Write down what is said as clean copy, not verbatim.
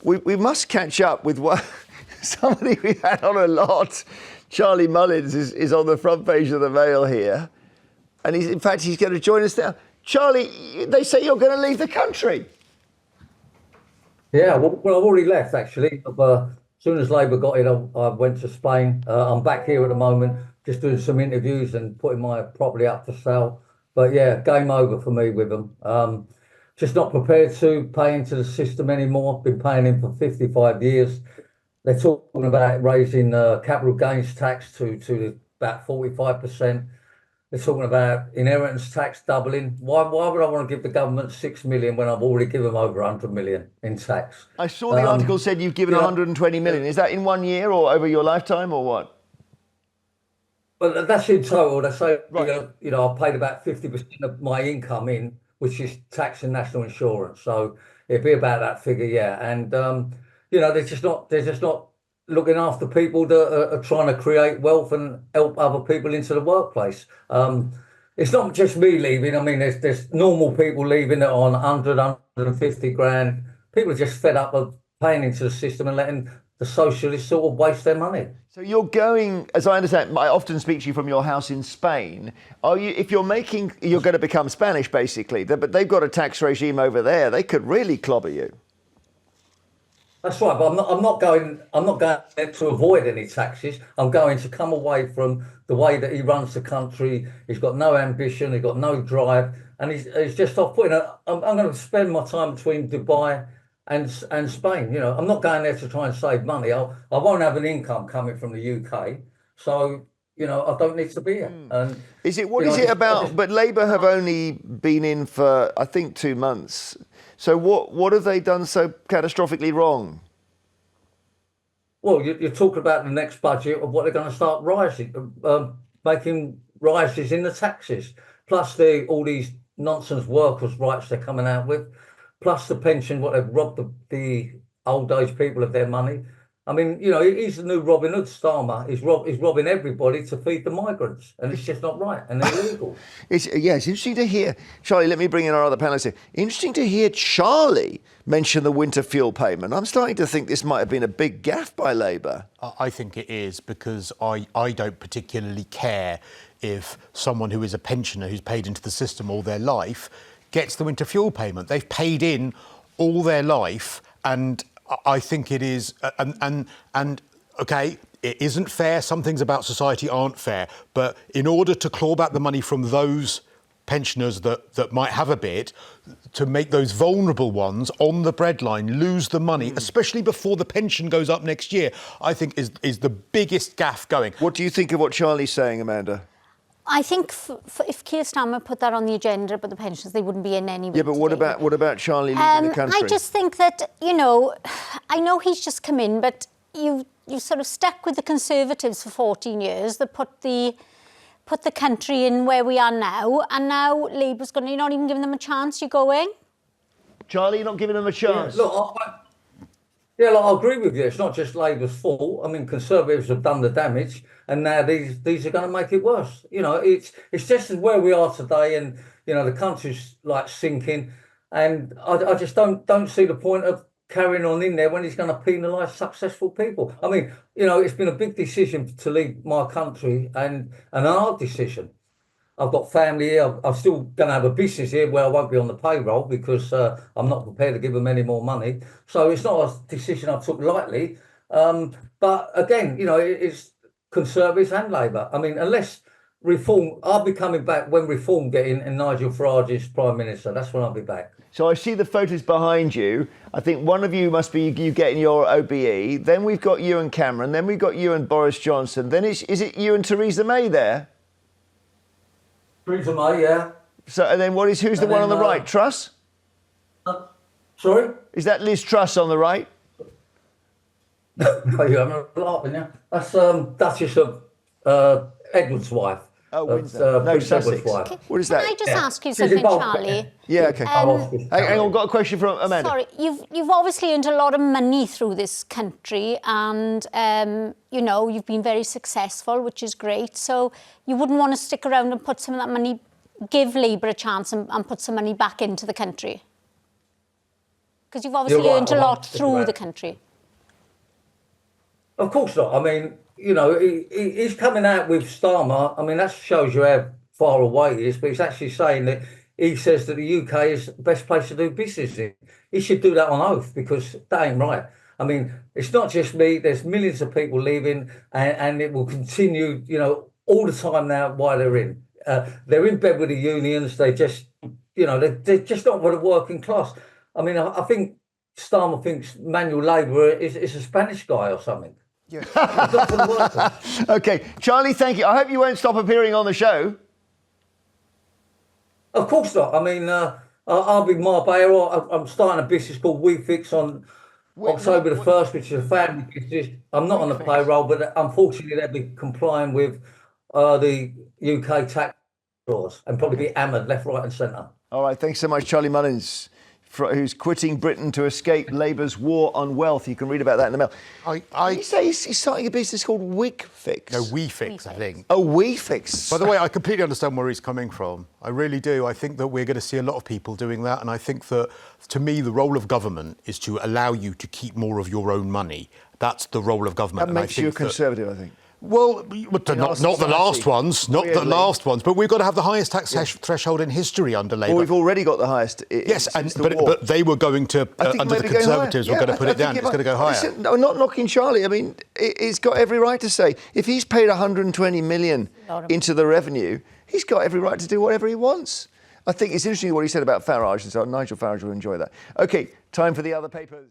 we must catch up with what somebody we had on a lot. Charlie Mullins is on the front page of the Mail here. And in fact, he's going to join us now. Charlie, they say you're going to leave the country. Yeah, well, I've already left, actually. As soon as Labour got in, I went to Spain. I'm back here at the moment, just doing some interviews and putting my property up for sale. But yeah, game over for me with them. Just not prepared to pay into the system anymore. Been paying in for 55 years. They're talking about raising capital gains tax to about 45%. They're talking about inheritance tax doubling. Why would I want to give the government 6 million when I've already given them over 100 million in tax? I saw the article said you've given 120 million. Is that in 1 year or over your lifetime or what? Well, that's in total. They say, right. I've paid about 50% of my income in, which is tax and national insurance. So it'd be about that figure, yeah. And, they're just not looking after people that are trying to create wealth and help other people into the workplace. It's not just me leaving. I mean, there's normal people leaving that are on 100, 150 grand. People are just fed up of paying into the system and letting the socialists sort of waste their money. So you're going, as I understand, I often speak to you from your house in Spain. If you're going to become Spanish, basically, but they've got a tax regime over there. They could really clobber you. That's right, but I'm not going to avoid any taxes. I'm going to come away from the way that he runs the country. He's got no ambition, he's got no drive, and he's just off putting. I'm going to spend my time between Dubai and Spain. I'm not going there to try and save money. I won't have an income coming from the UK, so I don't need to be here. And what is it about? But Labour have only been in for I think 2 months. So what have they done so catastrophically wrong? Well, you're talking about the next budget of what they're going to start making rises in the taxes, plus all these nonsense workers' rights they're coming out with, plus the pension, what they've robbed the old age people of their money. I mean, he's the new Robin Hood, Starmer. He's robbing everybody to feed the migrants, and it's just not right and illegal. It's interesting to hear. Charlie, let me bring in our other panelists here. Interesting to hear Charlie mention the winter fuel payment. I'm starting to think this might have been a big gaffe by Labour. I think it is, because I don't particularly care if someone who is a pensioner who's paid into the system all their life gets the winter fuel payment. They've paid in all their life, and I think it is, and okay, it isn't fair. Some things about society aren't fair, but in order to claw back the money from those pensioners that might have a bit, to make those vulnerable ones on the breadline lose the money, especially before the pension goes up next year, I think is the biggest gaffe going. What do you think of what Charlie's saying, Amanda? I think if Keir Starmer put that on the agenda about the pensions, they wouldn't be in any way. Yeah, but what about Charlie leaving the country? I just think that, I know he's just come in, but you sort of stuck with the Conservatives for 14 years that put the country in where we are now, and now Labour's going to, you're not even giving them a chance, you're going? Charlie, you're not giving them a chance? Yeah, look, I agree with you. It's not just Labour's fault. I mean, Conservatives have done the damage, and now these are going to make it worse. It's just where we are today, and the country's like sinking, and I just don't see the point of carrying on in there when he's going to penalise successful people. I mean, it's been a big decision to leave my country, and an hard decision. I've got family here. I'm still going to have a business here where I won't be on the payroll because I'm not prepared to give them any more money. So it's not a decision I took lightly. But again, it's Conservatives and Labour. I mean, unless reform, I'll be coming back when reform get in and Nigel Farage is Prime Minister. That's when I'll be back. So I see the photos behind you. I think one of you must be you getting your OBE. Then we've got you and Cameron. Then we've got you and Boris Johnson. Then is it you and Theresa May there? Theresa May, yeah. So, and then who's the one on the right? Truss? Sorry? Is that Liz Truss on the right? No, you're having a laugh, aren't you? That's Duchess of Edward's wife. Oh, Windsor. No, Sussex. Okay. What is that? Can I just ask you something, Charlie? Yeah, okay. Hang on, got a question from Amanda. Sorry, you've obviously earned a lot of money through this country, and you've been very successful, which is great. So you wouldn't want to stick around and put some of that money, give Labour a chance and put some money back into the country? Because you've obviously You're right, earned a I'm lot honest through about the it. country. Of course not. I mean, you know, he's coming out with Starmer. I mean, that shows you how far away he is. But he's actually saying that he says that the UK is the best place to do business in. He should do that on oath, because that ain't right. I mean, it's not just me. There's millions of people leaving, and it will continue, you know, all the time now while they're in. They're in bed with the unions. They just, you know, they're just not for the working class. I mean, I think Starmer thinks manual labour is a Spanish guy or something. Yeah. It's not for the workers. Okay, Charlie, thank you. I hope you won't stop appearing on the show. Of course not. I mean, I'll be Marbella. I'm starting a business called WeFix on October the 1st, which is a family business. I'm not on the payroll, but unfortunately they'll be complying with the UK tax laws and probably be hammered left, right and centre. All right, thanks so much, Charlie Mullins, who's quitting Britain to escape Labour's war on wealth. You can read about that in the Mail. Did you say he's starting a business called WeFix? No, WeFix, I think. Oh, WeFix. By the way, I completely understand where he's coming from. I really do. I think that we're going to see a lot of people doing that. And I think that, to me, the role of government is to allow you to keep more of your own money. That's the role of government. That makes you a Conservative, I think. Well, not the last ones, not the last ones, but we've got to have the highest tax threshold in history under Labour. Well, we've already got the highest. Yes, but they were going to, under the Conservatives, were going to put it down. It's going to go higher. Listen, no, not knocking Charlie. I mean, he's got every right to say, if he's paid 120 million into the revenue, he's got every right to do whatever he wants. I think it's interesting what he said about Farage, and so Nigel Farage will enjoy that. Okay, time for the other papers.